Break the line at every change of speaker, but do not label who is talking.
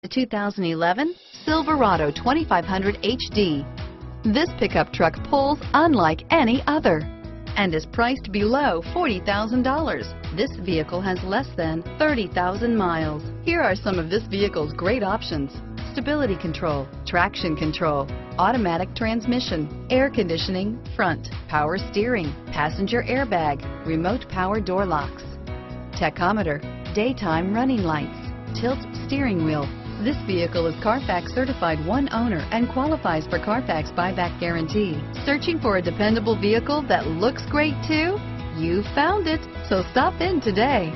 The 2011 Silverado 2500HD. This pickup truck pulls unlike any other and is priced below $40,000. This vehicle has less than 30,000 miles. Here are some of this vehicle's great options: stability control, traction control, automatic transmission, air conditioning, front, power steering, passenger airbag, remote power door locks, tachometer, daytime running lights, tilt steering wheel. This vehicle is Carfax certified one owner and qualifies for Carfax buyback guarantee. Searching for a dependable vehicle that looks great too? You found it, so stop in today.